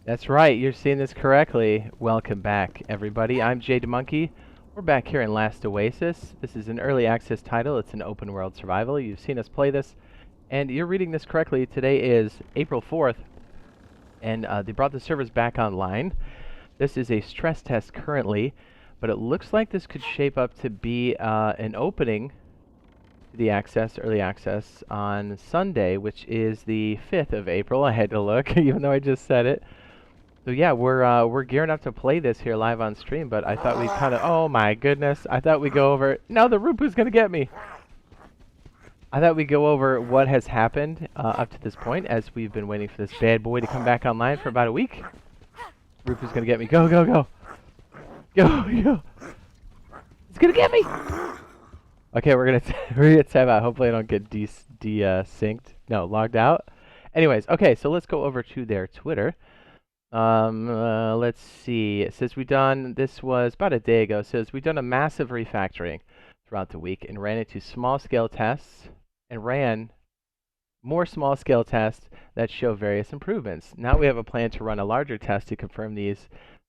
That's right, you're seeing this correctly. Welcome back, everybody. I'm JDMonkey. We're back here in Last Oasis. This is an early access title. It's an open world survival. You've seen us play this, and you're reading this correctly. Today is April 4th, and they brought the servers back online. This is a stress test currently, but it looks like this could shape up to be an opening to the early access, on Sunday, which is the 5th of April. I had to look, even though I just said it. So yeah, we're gearing up to play this here live on stream, but I thought we'd kind of, oh my goodness, I thought we'd go over, now the Rupu's gonna get me. I thought we'd go over what has happened up to this point, as we've been waiting for this bad boy to come back online for about a week. Rupu's gonna get me, go, go, go. Go, go. It's gonna get me. Okay, we're gonna tab out, hopefully I don't get synced, no, logged out. Anyways, okay, so let's go over to their Twitter. Let's see. It says this was about a day ago. It says we've done a massive refactoring throughout the week and ran into small scale tests and ran more small scale tests that show various improvements. Now we have a plan to run a larger test to confirm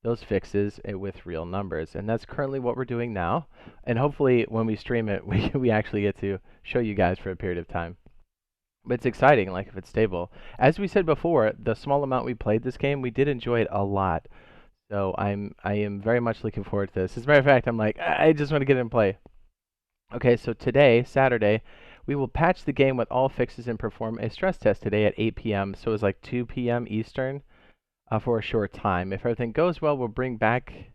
those fixes with real numbers. And that's currently what we're doing now. And hopefully when we stream it, we actually get to show you guys for a period of time. But it's exciting, like, if it's stable. As we said before, the small amount we played this game, we did enjoy it a lot. So I am very much looking forward to this. As a matter of fact, I'm like, I just want to get in and play. Okay, so today, Saturday, we will patch the game with all fixes and perform a stress test today at 8 p.m. So it's like 2 p.m. Eastern for a short time. If everything goes well, we'll bring back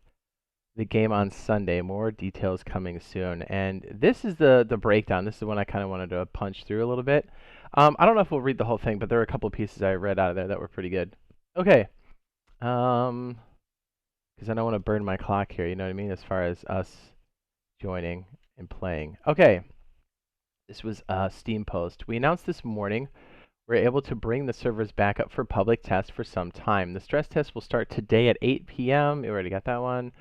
the game on Sunday. More details coming soon. And this is the breakdown. This is the one I kind of wanted to punch through a little bit. I don't know if we'll read the whole thing, but there are a couple of pieces I read out of there that were pretty good. Okay. Because I don't want to burn my clock here, you know what I mean, as far as us joining and playing. Okay. This was a Steam post. We announced this morning we're able to bring the servers back up for public test for some time. The stress test will start today at 8 p.m. You already got that one.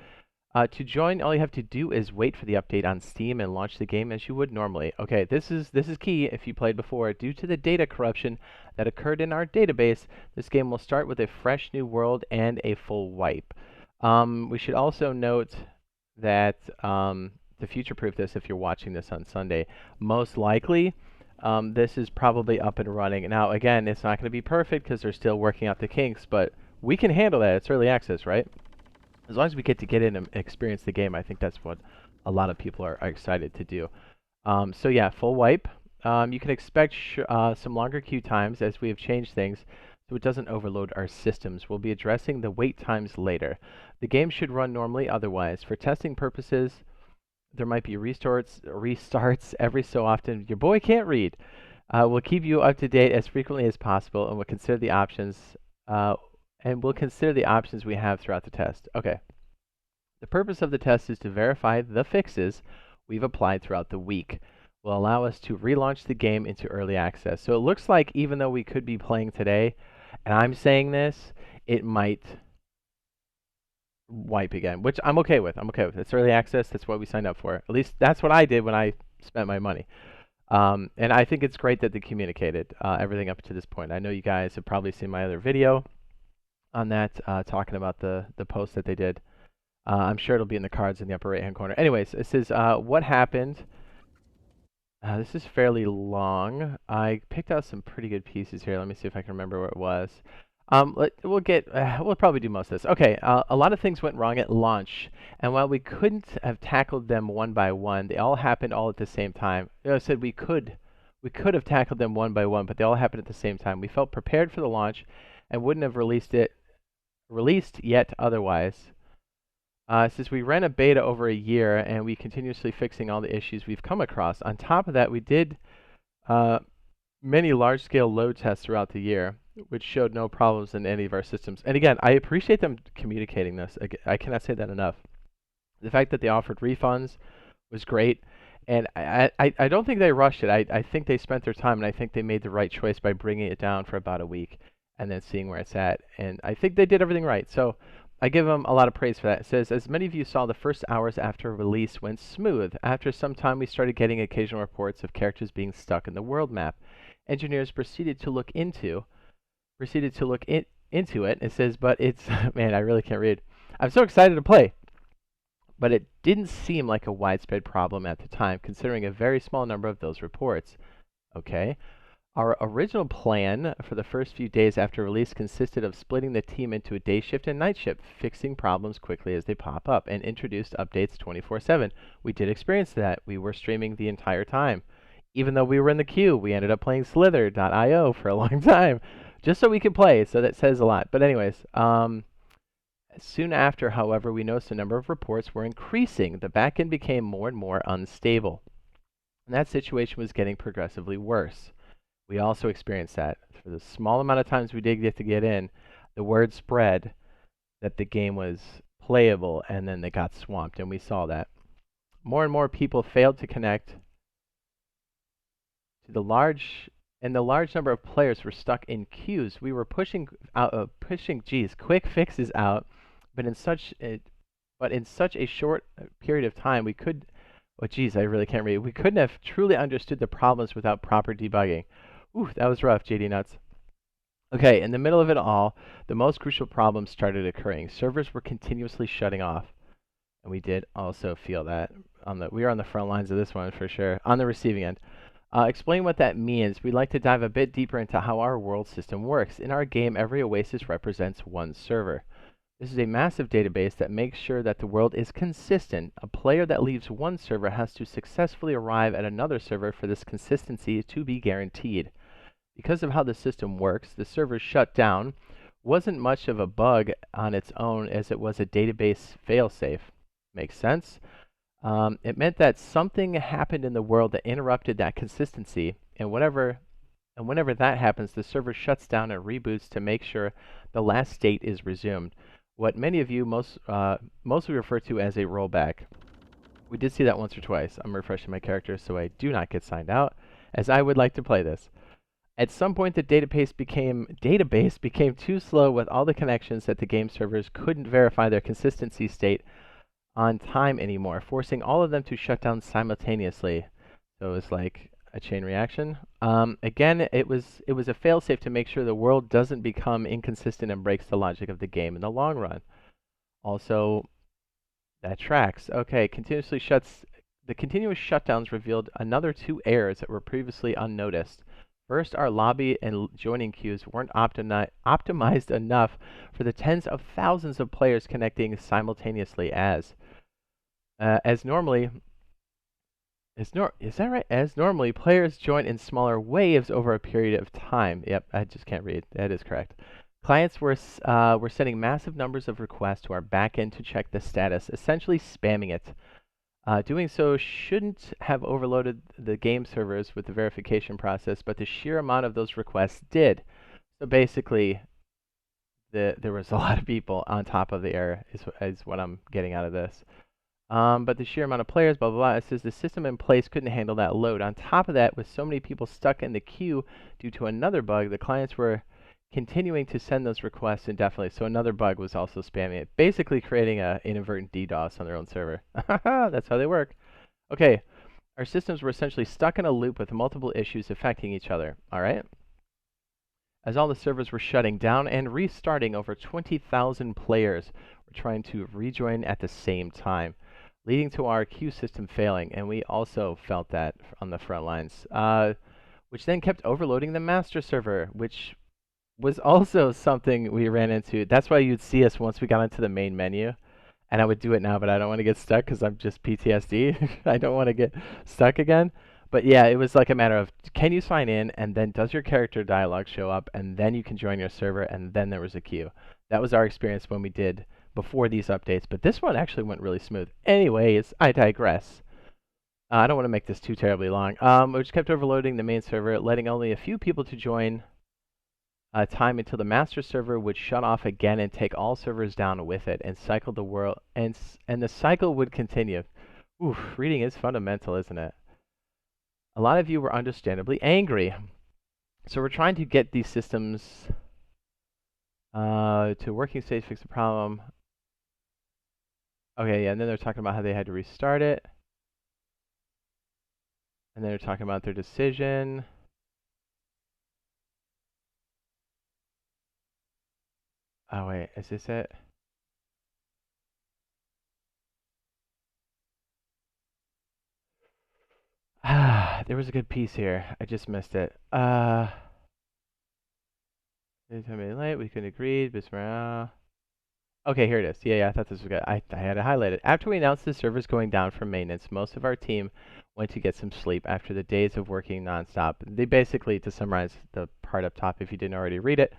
To join, all you have to do is wait for the update on Steam and launch the game as you would normally. Okay, this is key if you played before. Due to the data corruption that occurred in our database, this game will start with a fresh new world and a full wipe. We should also note that to future-proof this, if you're watching this on Sunday, most likely this is probably up and running. Now, again, it's not going to be perfect because they're still working out the kinks, but we can handle that. It's early access, right? As long as we get to get in and experience the game, I think that's what a lot of people are excited to do. So yeah, full wipe. You can expect some longer queue times as we have changed things so it doesn't overload our systems. We'll be addressing the wait times later. The game should run normally otherwise. For testing purposes, there might be restarts every so often. Your boy can't read. We'll keep you up to date as frequently as possible, and we'll consider the options we have throughout the test. Okay. The purpose of the test is to verify the fixes we've applied throughout the week. Will allow us to relaunch the game into early access. So it looks like even though we could be playing today, and I'm saying this, it might wipe again, which I'm okay with. It's early access. That's what we signed up for. At least that's what I did when I spent my money. And I think it's great that they communicated everything up to this point. I know you guys have probably seen my other video on that, talking about the post that they did. I'm sure it'll be in the cards in the upper right-hand corner. Anyways, it says, what happened? This is fairly long. I picked out some pretty good pieces here. Let me see if I can remember where it was. We'll probably do most of this. Okay, a lot of things went wrong at launch, and while we couldn't have tackled them one by one, they all happened all at the same time. I said we could have tackled them one by one, but they all happened at the same time. We felt prepared for the launch and wouldn't have released yet otherwise. Since we ran a beta over a year and we continuously fixing all the issues we've come across. On top of that, we did many large-scale load tests throughout the year, which showed no problems in any of our systems. And again, I appreciate them communicating this. I cannot say that enough. The fact that they offered refunds was great. And I don't think they rushed it. I think they spent their time, and I think they made the right choice by bringing it down for about a week and then seeing where it's at. And I think they did everything right. So I give them a lot of praise for that. It says, as many of you saw, the first hours after release went smooth. After some time, we started getting occasional reports of characters being stuck in the world map. Engineers proceeded to look into it. It says, but it's, man, I really can't read. I'm so excited to play. But it didn't seem like a widespread problem at the time, considering a very small number of those reports. Okay. Our original plan for the first few days after release consisted of splitting the team into a day shift and night shift, fixing problems quickly as they pop up, and introduced updates 24/7. We did experience that. We were streaming the entire time. Even though we were in the queue, we ended up playing Slither.io for a long time, just so we could play, so that says a lot. But anyways, soon after, however, we noticed the number of reports were increasing. The backend became more and more unstable, and that situation was getting progressively worse. We also experienced that. For the small amount of times we did get in, the word spread that the game was playable, and then they got swamped, and we saw that. More and more people failed to connect to the large, and the large number of players were stuck in queues. We were pushing quick fixes out, but in such a short period of time, we could, I really can't read. We couldn't have truly understood the problems without proper debugging. Ooh, that was rough, JD Nuts. Okay, in the middle of it all, the most crucial problems started occurring. Servers were continuously shutting off, and we did also feel that. We are on the front lines of this one for sure, on the receiving end. Explain what that means. We'd like to dive a bit deeper into how our world system works. In our game, every oasis represents one server. This is a massive database that makes sure that the world is consistent. A player that leaves one server has to successfully arrive at another server for this consistency to be guaranteed. Because of how the system works, the server shut down wasn't much of a bug on its own as it was a database failsafe. Makes sense? It meant that something happened in the world that interrupted that consistency, and whenever that happens, the server shuts down and reboots to make sure the last state is resumed. What many of you mostly refer to as a rollback. We did see that once or twice. I'm refreshing my character so I do not get signed out, as I would like to play this. At some point, the database became too slow with all the connections that the game servers couldn't verify their consistency state on time anymore, forcing all of them to shut down simultaneously. So it was like a chain reaction. Again, it was a failsafe to make sure the world doesn't become inconsistent and breaks the logic of the game in the long run. Also, that tracks. Okay, the continuous shutdowns revealed another 2 errors that were previously unnoticed. First, our lobby and joining queues weren't optimized enough for the tens of thousands of players connecting simultaneously as normally. Is that right? As normally, players join in smaller waves over a period of time. Yep, I just can't read. That is correct. Clients were sending massive numbers of requests to our backend to check the status, essentially spamming it. Doing so shouldn't have overloaded the game servers with the verification process, but the sheer amount of those requests did. So basically, there was a lot of people on top of the error, is what I'm getting out of this. But the sheer amount of players, blah, blah, blah, it says the system in place couldn't handle that load. On top of that, with so many people stuck in the queue due to another bug, the clients were continuing to send those requests indefinitely. So another bug was also spamming it, basically creating an inadvertent DDoS on their own server. That's how they work. Okay, our systems were essentially stuck in a loop with multiple issues affecting each other. All right. As all the servers were shutting down and restarting, over 20,000 players were trying to rejoin at the same time, leading to our queue system failing. And we also felt that on the front lines, which then kept overloading the master server, which was also something we ran into. That's why you'd see us once we got into the main menu. And I would do it now, but I don't want to get stuck because I'm just PTSD. I don't want to get stuck again. But yeah, it was like a matter of, can you sign in, and then does your character dialogue show up, and then you can join your server, and then there was a queue. That was our experience when we did before these updates, but this one actually went really smooth. Anyways, I digress. I don't want to make this too terribly long. We just kept overloading the main server, letting only a few people to join time until the master server would shut off again and take all servers down with it and cycle the world, and the cycle would continue. Oof, reading is fundamental, isn't it? A lot of you were understandably angry. So we're trying to get these systems to working state, fix the problem. Okay, yeah, and then they're talking about how they had to restart it. And then they're talking about their decision. Oh wait, is this it? Ah, there was a good piece here. I just missed it. Anytime late, we couldn't agree. Okay, here it is. Yeah, I thought this was good. I had it highlighted. After we announced the server's going down from maintenance, most of our team went to get some sleep after the days of working nonstop. They basically, to summarize the part up top, if you didn't already read it,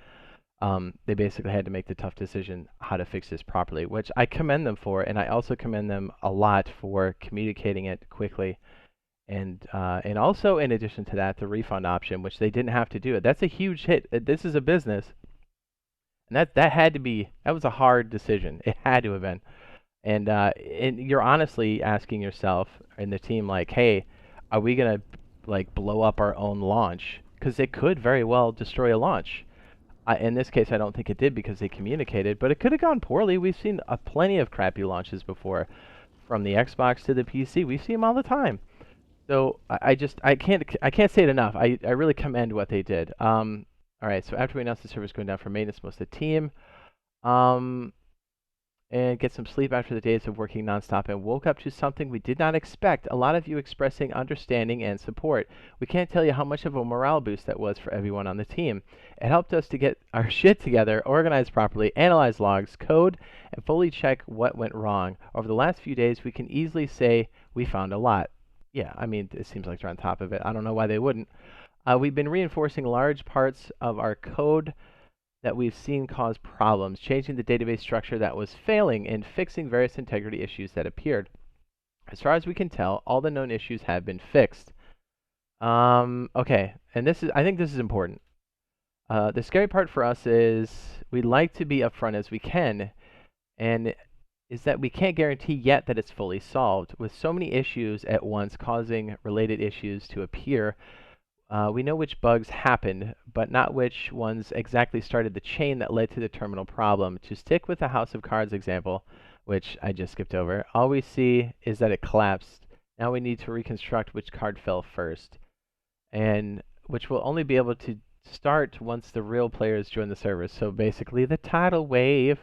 they basically had to make the tough decision how to fix this properly, which I commend them for, and I also commend them a lot for communicating it quickly. And also, in addition to that, the refund option, which they didn't have to do it. That's a huge hit. This is a business, and that had to be, that was a hard decision. It had to have been. And you're honestly asking yourself and the team, like, hey, are we gonna like blow up our own launch? Because it could very well destroy a launch. In this case, I don't think it did because they communicated, but it could have gone poorly. We've seen plenty of crappy launches before, from the Xbox to the PC. We see them all the time. So I can't say it enough. I really commend what they did. All right. So after we announced the server's going down for maintenance, most of the team, um, and get some sleep after the days of working nonstop, and woke up to something we did not expect. A lot of you expressing understanding and support. We can't tell you how much of a morale boost that was for everyone on the team. It helped us to get our shit together, organize properly, analyze logs, code, and fully check what went wrong. Over the last few days, we can easily say we found a lot. Yeah, I mean, it seems like they're on top of it. I don't know why they wouldn't. We've been reinforcing large parts of our code that we've seen cause problems, changing the database structure that was failing, and fixing various integrity issues that appeared. As far as we can tell, all the known issues have been fixed. Okay, and I think this is important. The scary part for us is we like to be upfront as we can, and is that we can't guarantee yet that it's fully solved. With so many issues at once causing related issues to appear, we know which bugs happened, but not which ones exactly started the chain that led to the terminal problem. To stick with the House of Cards example, which I just skipped over, all we see is that it collapsed. Now we need to reconstruct which card fell first, and which will only be able to start once the real players join the server. So basically the tidal wave.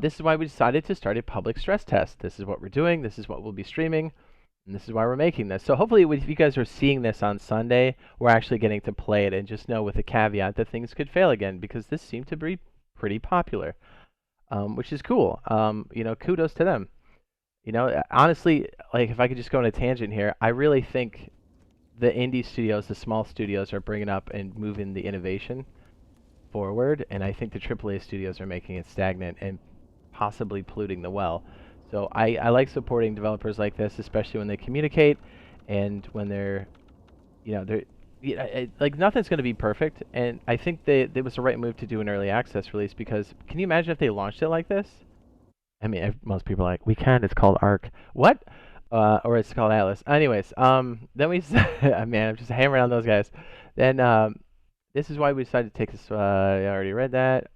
This is why we decided to start a public stress test. This is what we're doing. This is what we'll be streaming. And this is why we're making this. So hopefully if you guys are seeing this on Sunday, we're actually getting to play it, and just know with a caveat that things could fail again, because this seemed to be pretty popular, which is cool. Kudos to them. Honestly, like, if I could just go on a tangent here, I really think the indie studios, the small studios, are bringing up and moving the innovation forward, and I think the AAA studios are making it stagnant and possibly polluting the well. So I like supporting developers like this, especially when they communicate and when they're, like, nothing's going to be perfect. And I think it was the right move to do an early access release, because can you imagine if they launched it like this? I mean, most people are like, we can. It's called Arc. What? Or it's called Atlas. Anyways, then we, man, I'm just hammering on those guys. Then this is why we decided to take this. I already read that.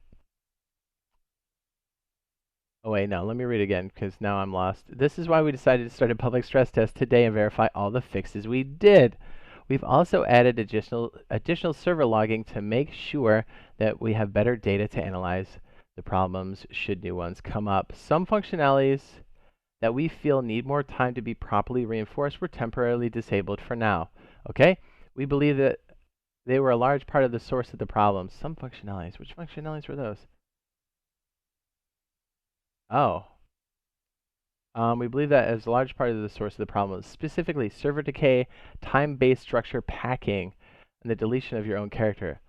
Oh wait, no, let me read it again, because now I'm lost. This is why we decided to start a public stress test today and verify all the fixes we did. We've also added additional server logging to make sure that we have better data to analyze the problems should new ones come up. Some functionalities that we feel need more time to be properly reinforced were temporarily disabled for now. Okay? We believe that they were a large part of the source of the problem. Some functionalities. Which functionalities were those? Oh. We believe that as a large part of the source of the problem, specifically server decay, time-based structure packing, and the deletion of your own character.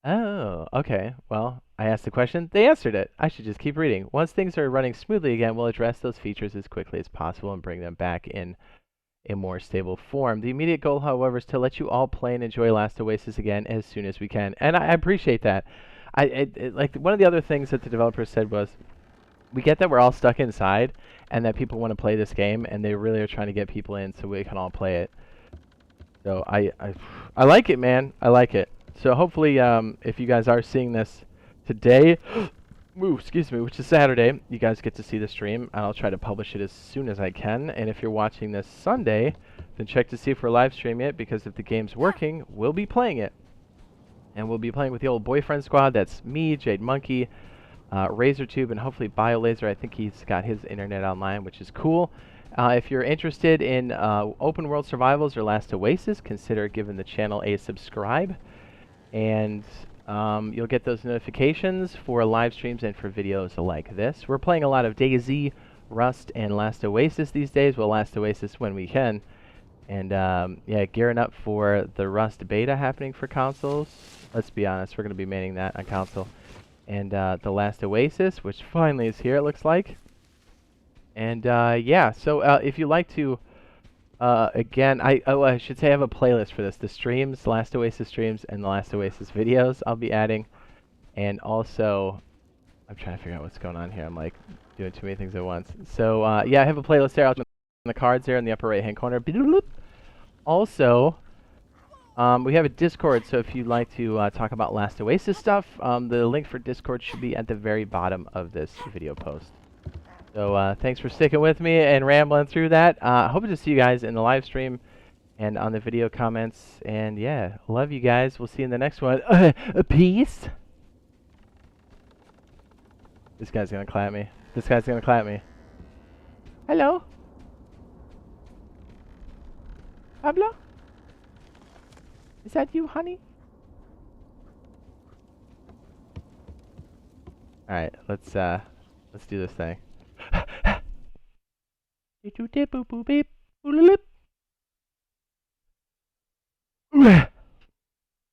Oh, okay. Well, I asked the question, they answered it. I should just keep reading. Once things are running smoothly again, we'll address those features as quickly as possible and bring them back in a more stable form. The immediate goal, however, is to let you all play and enjoy Last Oasis again as soon as we can. And I appreciate that. Like, one of the other things that the developers said was, we get that we're all stuck inside and that people want to play this game, and they really are trying to get people in so we can all play it. So I like it, man. I like it. So hopefully, if you guys are seeing this today, excuse me, which is Saturday, you guys get to see the stream. I'll try to publish it as soon as I can. And if you're watching this Sunday, then check to see if we're live streaming it, because if the game's working, we'll be playing it. And we'll be playing with the old boyfriend squad. That's me, Jade Monkey, RazorTube, and hopefully BioLaser. I think he's got his internet online, which is cool. If you're interested in open world survivals or Last Oasis, consider giving the channel a subscribe. And you'll get those notifications for live streams and for videos like this. We're playing a lot of DayZ, Rust, and Last Oasis these days. Well, Last Oasis when we can. And yeah, gearing up for the Rust beta happening for consoles. Let's be honest, we're going to be manning that on console. And the Last Oasis, which finally is here, it looks like. And yeah, so if you like to, again, I should say I have a playlist for this. The streams, Last Oasis streams, and the Last Oasis videos I'll be adding. And also, I'm trying to figure out what's going on here. I'm like doing too many things at once. So yeah, I have a playlist there. I'll put the cards there in the upper right-hand corner. Also, we have a Discord, so if you'd like to talk about Last Oasis stuff, the link for Discord should be at the very bottom of this video post. So thanks for sticking with me and rambling through that. Hoping to see you guys in the live stream and on the video comments. And yeah, love you guys. We'll see you in the next one. Peace. This guy's gonna clap me. This guy's gonna clap me. Hello? Pablo? Is that you, honey? Alright, let's do this thing.